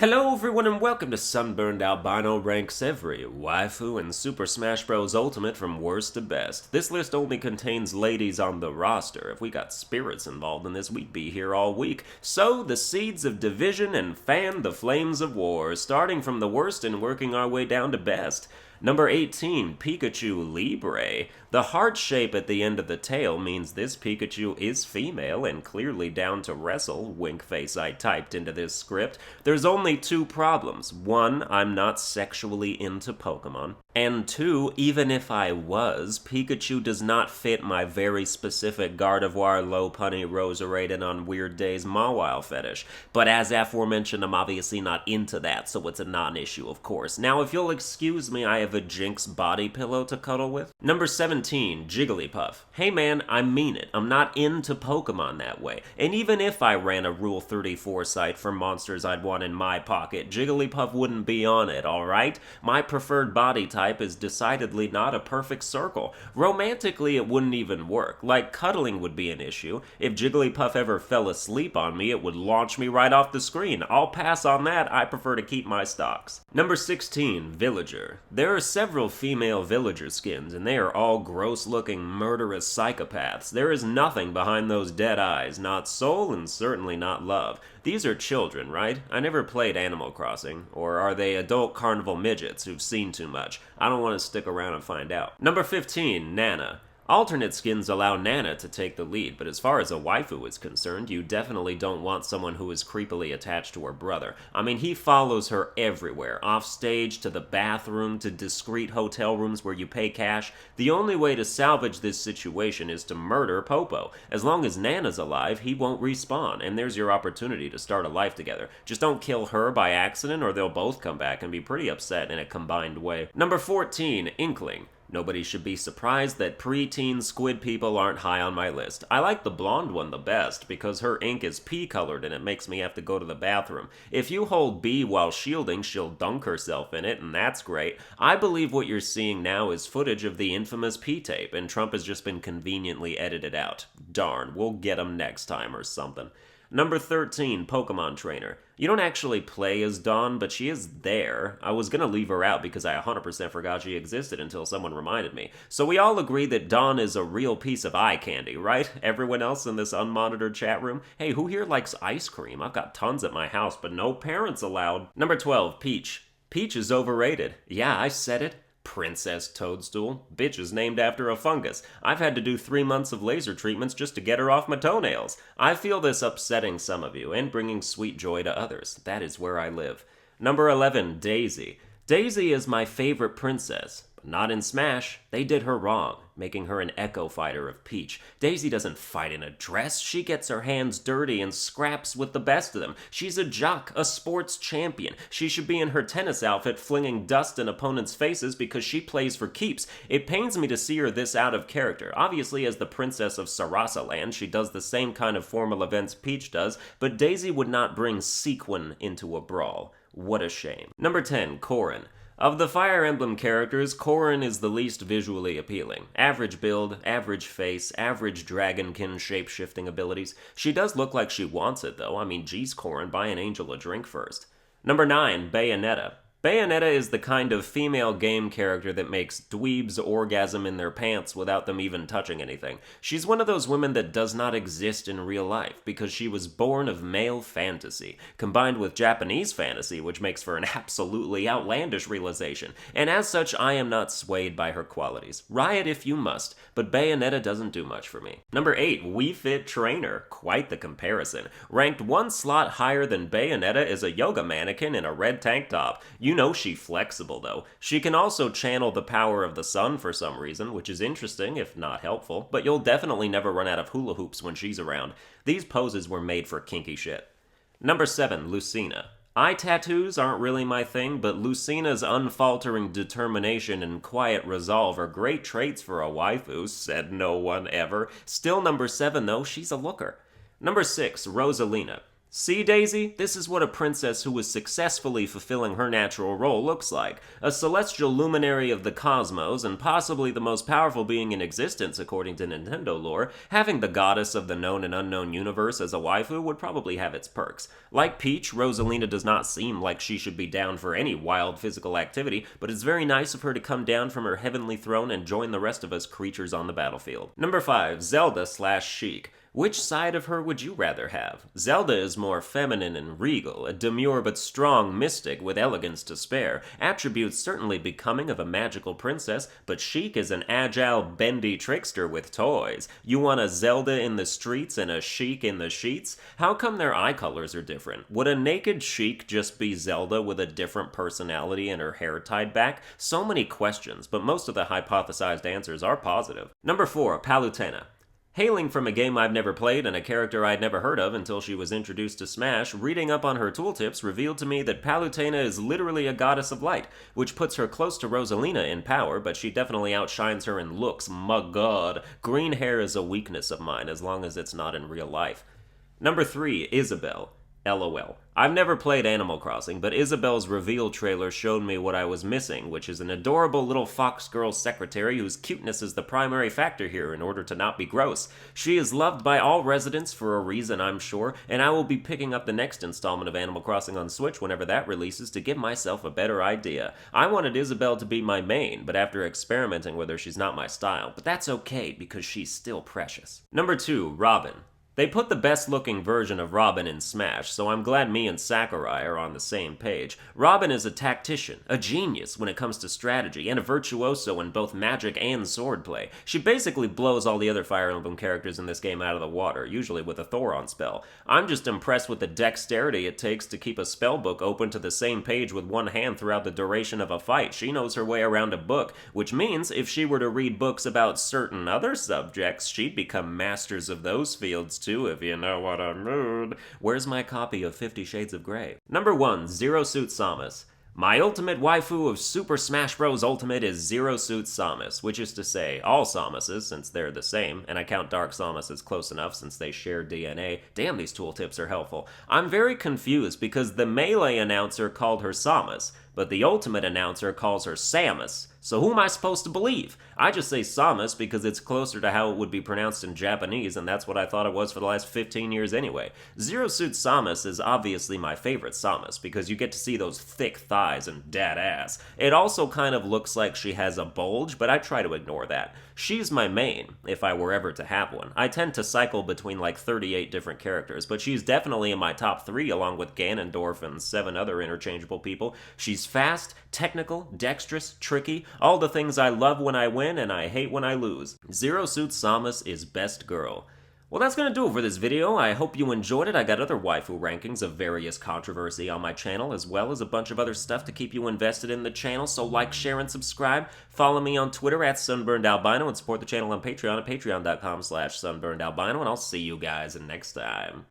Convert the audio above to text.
Hello everyone and welcome to Sunburned. Albino ranks every waifu in Super Smash Bros. Ultimate from worst to best. This list only contains ladies on the roster. If we got spirits involved in this, we'd be here all week. Sow the seeds of division and fan the flames of war, starting from the worst and working our way down to best. Number 18, Pikachu Libre. The heart shape at the end of the tail means this Pikachu is female and clearly down to wrestle. Wink face I typed into this script. There's only two problems. One, I'm not sexually into Pokemon. And two, even if I was, Pikachu does not fit my very specific Gardevoir, Lopunny, Roserade, on weird days Mawile fetish. But as aforementioned, I'm obviously not into that, so it's a non-issue, of course. Now, if you'll excuse me, I have a Jinx body pillow to cuddle with. Number 17, Jigglypuff. Hey man, I mean it. I'm not into Pokemon that way. And even if I ran a Rule 34 site for monsters I'd want in my pocket, Jigglypuff wouldn't be on it, alright? My preferred body type is decidedly not a perfect circle. Romantically, it wouldn't even work. Like, cuddling would be an issue. If Jigglypuff ever fell asleep on me, it would launch me right off the screen. I'll pass on that. I prefer to keep my stocks. Number 16, Villager. There are several female Villager skins, and they are all gross-looking, murderous psychopaths. There is nothing behind those dead eyes, not soul and certainly not love. These are children, right? I never played Animal Crossing. Or are they adult carnival midgets who've seen too much? I don't want to stick around and find out. Number 15, Nana. Alternate skins allow Nana to take the lead, but as far as a waifu is concerned, you definitely don't want someone who is creepily attached to her brother. I mean, he follows her everywhere, off stage, to the bathroom, to discreet hotel rooms where you pay cash. The only way to salvage this situation is to murder Popo. As long as Nana's alive, he won't respawn, and there's your opportunity to start a life together. Just don't kill her by accident, or they'll both come back and be pretty upset in a combined way. Number 14, Inkling. Nobody should be surprised that pre-teen squid people aren't high on my list. I like the blonde one the best because her ink is pea-colored and it makes me have to go to the bathroom. If you hold B while shielding, she'll dunk herself in it, and that's great. I believe what you're seeing now is footage of the infamous P-tape, and Trump has just been conveniently edited out. Darn, we'll get him next time or something. Number 13, Pokemon Trainer. You don't actually play as Dawn, but she is there. I was gonna leave her out because I 100% forgot she existed until someone reminded me. So we all agree that Dawn is a real piece of eye candy, right? Everyone else in this unmonitored chat room? Hey, who here likes ice cream? I've got tons at my house, but no parents allowed. Number 12, Peach. Peach is overrated. Yeah, I said it. Princess Toadstool. Bitch is named after a fungus. I've had to do 3 months of laser treatments just to get her off my toenails. I feel this upsetting some of you and bringing sweet joy to others. That is where I live. Number 11, Daisy. Daisy is my favorite princess. Not in Smash. They did her wrong, making her an echo fighter of Peach. Daisy doesn't fight in a dress. She gets her hands dirty and scraps with the best of them. She's a jock, a sports champion. She should be in her tennis outfit flinging dust in opponents' faces because she plays for keeps. It pains me to see her this out of character. Obviously, as the princess of Sarasa Land, she does the same kind of formal events Peach does, but Daisy would not bring sequin into a brawl. What a shame. Number 10, Koren. Of the Fire Emblem characters, Koren is the least visually appealing. Average build, average face, average dragonkin shape-shifting abilities. She does look like she wants it, though. I mean, geez, Koren, buy an angel a drink first. Number 9, Bayonetta. Bayonetta is the kind of female game character that makes dweebs orgasm in their pants without them even touching anything. She's one of those women that does not exist in real life because she was born of male fantasy, combined with Japanese fantasy, which makes for an absolutely outlandish realization. And as such, I am not swayed by her qualities. Riot if you must, but Bayonetta doesn't do much for me. Number 8, Wii Fit Trainer. Quite the comparison. Ranked one slot higher than Bayonetta is a yoga mannequin in a red tank top. You know she's flexible, though. She can also channel the power of the sun for some reason, which is interesting, if not helpful, but you'll definitely never run out of hula hoops when she's around. These poses were made for kinky shit. Number 7, Lucena. Eye tattoos aren't really my thing, but Lucena's unfaltering determination and quiet resolve are great traits for a waifu, said no one ever. Still number 7, though, she's a looker. Number 6, Rosalina. See, Daisy? This is what a princess who is successfully fulfilling her natural role looks like. A celestial luminary of the cosmos, and possibly the most powerful being in existence according to Nintendo lore, having the goddess of the known and unknown universe as a waifu would probably have its perks. Like Peach, Rosalina does not seem like she should be down for any wild physical activity, but it's very nice of her to come down from her heavenly throne and join the rest of us creatures on the battlefield. Number 5, Zelda/Sheik. Which side of her would you rather have? Zelda is more feminine and regal, a demure but strong mystic with elegance to spare, attributes certainly becoming of a magical princess, but Sheik is an agile, bendy trickster with toys. You want a Zelda in the streets and a Sheik in the sheets? How come their eye colors are different? Would a naked Sheik just be Zelda with a different personality and her hair tied back? So many questions, but most of the hypothesized answers are positive. Number 4, Palutena. Hailing from a game I've never played and a character I'd never heard of until she was introduced to Smash, reading up on her tooltips revealed to me that Palutena is literally a goddess of light, which puts her close to Rosalina in power, but she definitely outshines her in looks. My god, green hair is a weakness of mine as long as it's not in real life. Number 3, Isabelle. LOL. I've never played Animal Crossing, but Isabelle's reveal trailer showed me what I was missing, which is an adorable little fox girl secretary whose cuteness is the primary factor here in order to not be gross. She is loved by all residents for a reason, I'm sure, and I will be picking up the next installment of Animal Crossing on Switch whenever that releases to give myself a better idea. I wanted Isabelle to be my main, but after experimenting with her, she's not my style, but that's okay because she's still precious. Number 2, Robin. They put the best-looking version of Robin in Smash, so I'm glad me and Sakurai are on the same page. Robin is a tactician, a genius when it comes to strategy, and a virtuoso in both magic and swordplay. She basically blows all the other Fire Emblem characters in this game out of the water, usually with a Thoron spell. I'm just impressed with the dexterity it takes to keep a spellbook open to the same page with one hand throughout the duration of a fight. She knows her way around a book, which means if she were to read books about certain other subjects, she'd become masters of those fields too, if you know what I mean. Where's my copy of 50 Shades of Grey? Number 1, Zero Suit Samus. My ultimate waifu of Super Smash Bros. Ultimate is Zero Suit Samus, which is to say, all Samuses, since they're the same, and I count Dark Samus as close enough since they share DNA. Damn, these tooltips are helpful. I'm very confused because the Melee announcer called her Samus, but the Ultimate announcer calls her Samus. So who am I supposed to believe? I just say Samus because it's closer to how it would be pronounced in Japanese, and that's what I thought it was for the last 15 years anyway. Zero Suit Samus is obviously my favorite Samus because you get to see those thick thighs and dad ass. It also kind of looks like she has a bulge, but I try to ignore that. She's my main, if I were ever to have one. I tend to cycle between like 38 different characters, but she's definitely in my top 3 along with Ganondorf and 7 other interchangeable people. She's fast, technical, dexterous, tricky, all the things I love when I win and I hate when I lose. Zero Suit Samus is best girl. Well, that's gonna do it for this video. I hope you enjoyed it. I got other waifu rankings of various controversy on my channel, as well as a bunch of other stuff to keep you invested in the channel, so like, share, and subscribe. Follow me on Twitter at Sunburned Albino, and support the channel on Patreon at patreon.com/sunburnedalbino, and I'll see you guys next time.